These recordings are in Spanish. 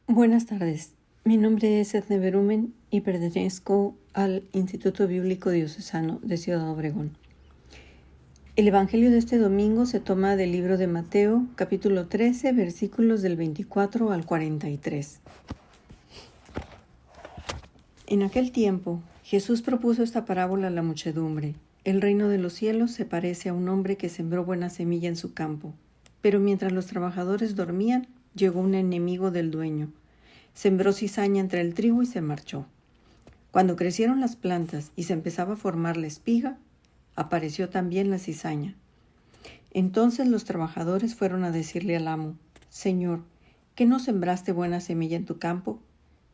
Buenas tardes, mi nombre es Edne Berumen y pertenezco al Instituto Bíblico Diocesano de Ciudad Obregón. El Evangelio de este domingo se toma del libro de Mateo, capítulo 13, versículos del 24 al 43. En aquel tiempo, Jesús propuso esta parábola a la muchedumbre. El reino de los cielos se parece a un hombre que sembró buena semilla en su campo, pero mientras los trabajadores dormían, llegó un enemigo del dueño. Sembró cizaña entre el trigo y se marchó. Cuando crecieron las plantas y se empezaba a formar la espiga, apareció también la cizaña. Entonces los trabajadores fueron a decirle al amo: Señor, ¿qué no sembraste buena semilla en tu campo?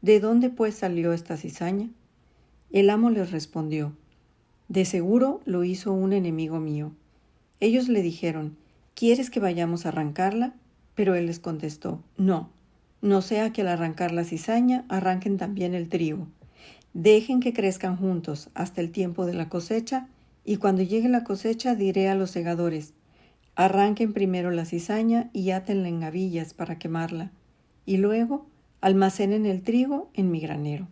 ¿De dónde pues salió esta cizaña? El amo les respondió: De seguro lo hizo un enemigo mío. Ellos le dijeron: ¿Quieres que vayamos a arrancarla? Pero él les contestó: No sea que al arrancar la cizaña arranquen también el trigo. Dejen que crezcan juntos hasta el tiempo de la cosecha, y cuando llegue la cosecha diré a los segadores: Arranquen primero la cizaña y átenla en gavillas para quemarla, y luego almacenen el trigo en mi granero.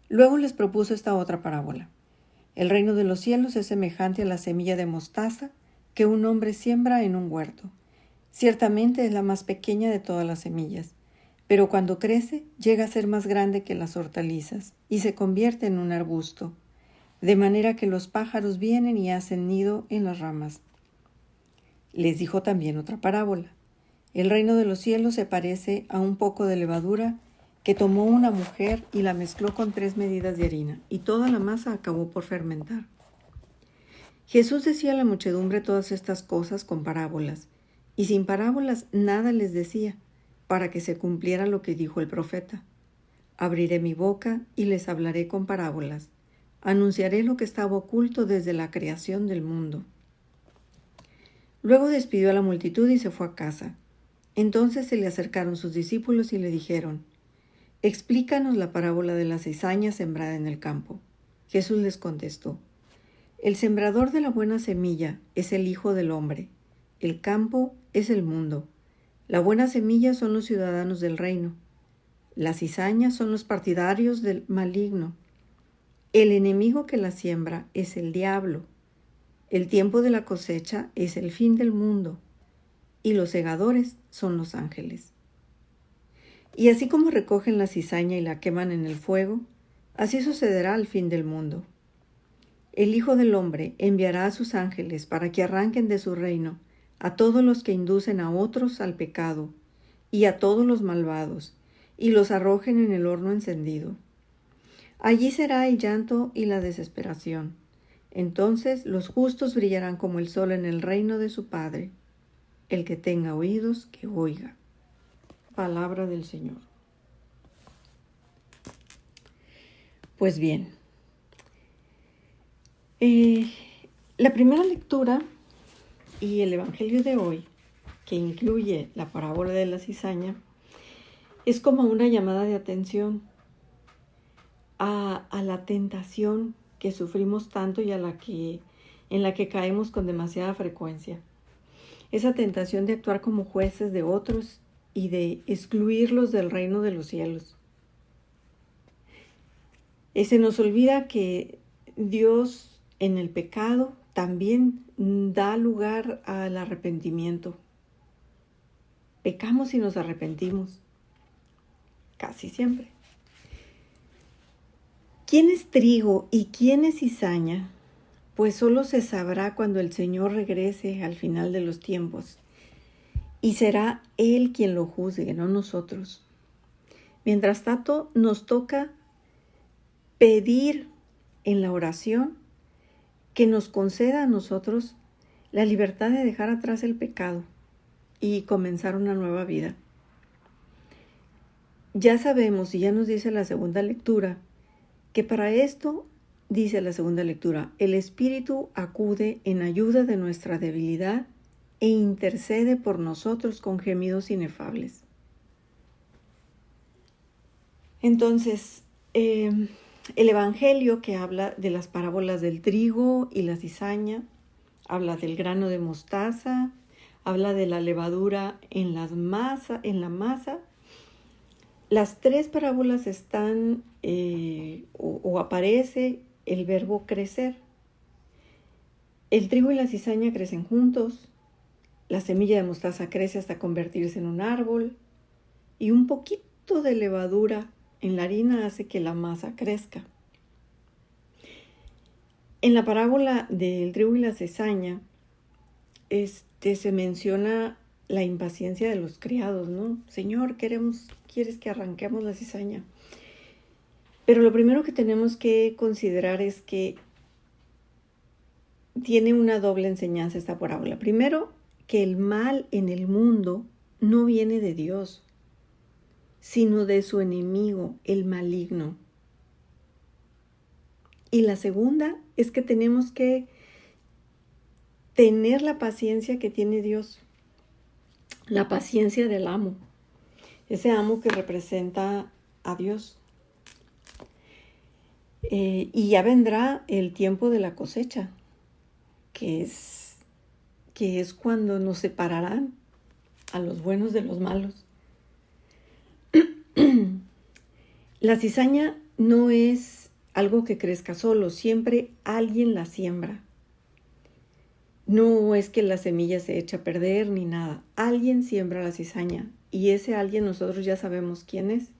Luego les propuso esta otra parábola. El reino de los cielos es semejante a la semilla de mostaza que un hombre siembra en un huerto. Ciertamente es la más pequeña de todas las semillas, pero cuando crece llega a ser más grande que las hortalizas y se convierte en un arbusto, de manera que los pájaros vienen y hacen nido en las ramas. Les dijo también otra parábola. El reino de los cielos se parece a un poco de levadura que tomó una mujer y la mezcló con 3 medidas de harina, y toda la masa acabó por fermentar. Jesús decía a la muchedumbre todas estas cosas con parábolas, y sin parábolas nada les decía, para que se cumpliera lo que dijo el profeta: Abriré mi boca y les hablaré con parábolas, anunciaré lo que estaba oculto desde la creación del mundo. Luego despidió a la multitud y se fue a casa. Entonces se le acercaron sus discípulos y le dijeron: Explícanos la parábola de la cizaña sembrada en el campo. Jesús les contestó: El sembrador de la buena semilla es el Hijo del Hombre. El campo es el mundo. La buena semilla son los ciudadanos del reino. La cizaña son los partidarios del maligno. El enemigo que la siembra es el diablo. El tiempo de la cosecha es el fin del mundo. Y los segadores son los ángeles. Y así como recogen la cizaña y la queman en el fuego, así sucederá al fin del mundo. El Hijo del Hombre enviará a sus ángeles para que arranquen de su reino a todos los que inducen a otros al pecado y a todos los malvados, y los arrojen en el horno encendido. Allí será el llanto y la desesperación. Entonces los justos brillarán como el sol en el reino de su Padre. El que tenga oídos, que oiga. Palabra del Señor. Pues bien, la primera lectura y el Evangelio de hoy, que incluye la parábola de la cizaña, es como una llamada de atención a la tentación que sufrimos tanto y en la que caemos con demasiada frecuencia. Esa tentación de actuar como jueces de otros y de excluirlos del reino de los cielos. Se nos olvida que Dios en el pecado también da lugar al arrepentimiento. Pecamos y nos arrepentimos, casi siempre. ¿Quién es trigo y quién es cizaña? Pues solo se sabrá cuando el Señor regrese al final de los tiempos. Y será Él quien lo juzgue, no nosotros. Mientras tanto, nos toca pedir en la oración que nos conceda a nosotros la libertad de dejar atrás el pecado y comenzar una nueva vida. Ya sabemos, y ya nos dice la segunda lectura, que para esto, dice la segunda lectura, el Espíritu acude en ayuda de nuestra debilidad e intercede por nosotros con gemidos inefables. Entonces, el Evangelio, que habla de las parábolas del trigo y la cizaña, habla del grano de mostaza, habla de la levadura en la masa Las tres parábolas están o aparece el verbo crecer. El trigo y la cizaña crecen juntos, la semilla de mostaza crece hasta convertirse en un árbol y un poquito de levadura en la harina hace que la masa crezca. En la parábola del trigo y la cizaña se menciona la impaciencia de los criados, ¿no? Señor, ¿quieres que arranquemos la cizaña? Pero lo primero que tenemos que considerar es que tiene una doble enseñanza esta parábola. Primero, que el mal en el mundo no viene de Dios, sino de su enemigo, el maligno. Y la segunda es que tenemos que tener la paciencia que tiene Dios, la paciencia del amo, ese amo que representa a Dios. Y ya vendrá el tiempo de la cosecha, que es cuando nos separarán a los buenos de los malos. La cizaña no es algo que crezca solo, siempre alguien la siembra. No es que la semilla se eche a perder ni nada. Alguien siembra la cizaña y ese alguien nosotros ya sabemos quién es.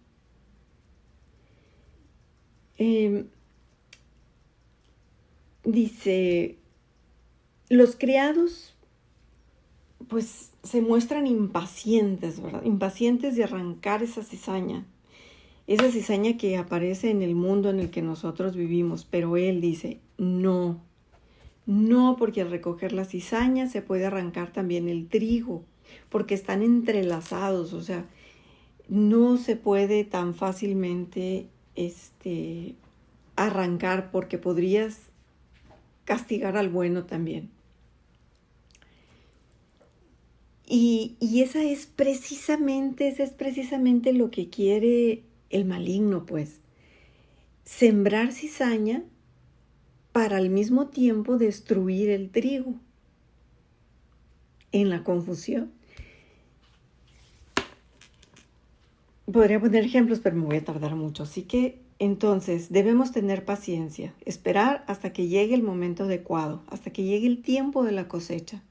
Dice, los criados pues se muestran impacientes, ¿verdad? Impacientes de arrancar esa cizaña que aparece en el mundo en el que nosotros vivimos. Pero él dice, no, porque al recoger la cizaña se puede arrancar también el trigo, porque están entrelazados, o sea, no se puede tan fácilmente arrancar porque podrías castigar al bueno también. Y ese es precisamente lo que quiere el maligno, pues. Sembrar cizaña para al mismo tiempo destruir el trigo en la confusión. Podría poner ejemplos, pero me voy a tardar mucho. Así que entonces debemos tener paciencia, esperar hasta que llegue el momento adecuado, hasta que llegue el tiempo de la cosecha.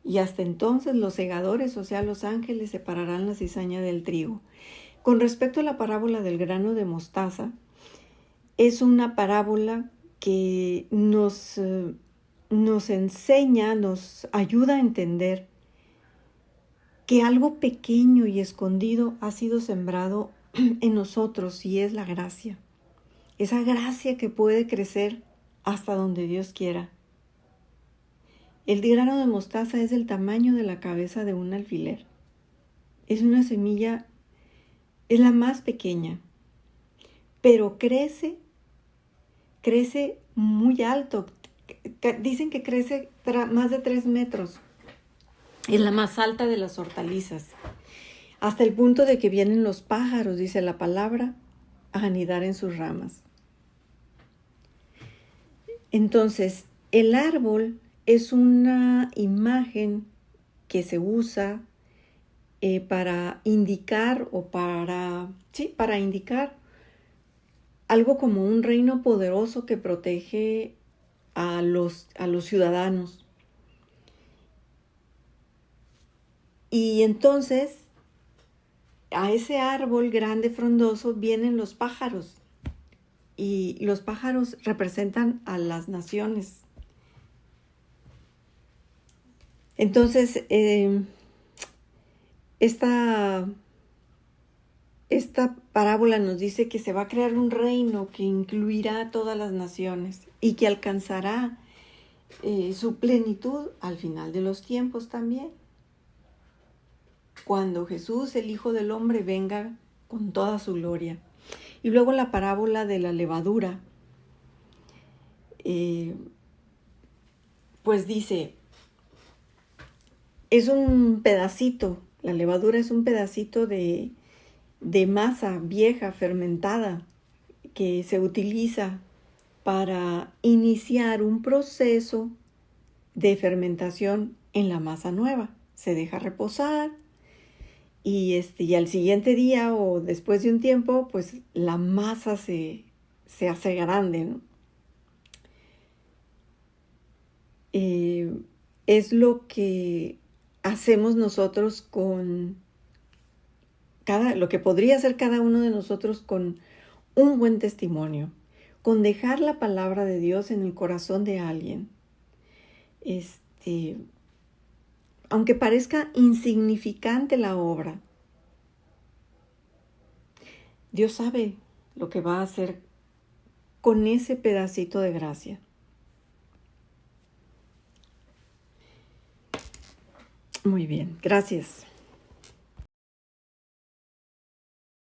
Y hasta entonces los segadores, o sea, los ángeles, separarán la cizaña del trigo. Con respecto a la parábola del grano de mostaza, es una parábola que nos enseña, nos ayuda a entender que algo pequeño y escondido ha sido sembrado en nosotros y es la gracia. Esa gracia que puede crecer hasta donde Dios quiera. El grano de mostaza es del tamaño de la cabeza de un alfiler. Es una semilla, es la más pequeña, pero crece muy alto. Dicen que crece más de 3 metros. Es la más alta de las hortalizas. Hasta el punto de que vienen los pájaros, dice la palabra, a anidar en sus ramas. Entonces, el árbol es una imagen que se usa para indicar para indicar algo como un reino poderoso que protege a los ciudadanos. Y entonces, a ese árbol grande, frondoso, vienen los pájaros. Y los pájaros representan a las naciones. Entonces, esta parábola nos dice que se va a crear un reino que incluirá a todas las naciones y que alcanzará su plenitud al final de los tiempos también. Cuando Jesús, el Hijo del Hombre, venga con toda su gloria. Y luego la parábola de la levadura, pues dice, es un pedacito, la levadura es un pedacito de masa vieja, fermentada, que se utiliza para iniciar un proceso de fermentación en la masa nueva. Se deja reposar y al siguiente día o después de un tiempo, pues la masa se hace grande, ¿no? Es lo que hacemos nosotros con lo que podría hacer cada uno de nosotros con un buen testimonio, con dejar la palabra de Dios en el corazón de alguien. Aunque parezca insignificante la obra, Dios sabe lo que va a hacer con ese pedacito de gracia. Muy bien, gracias.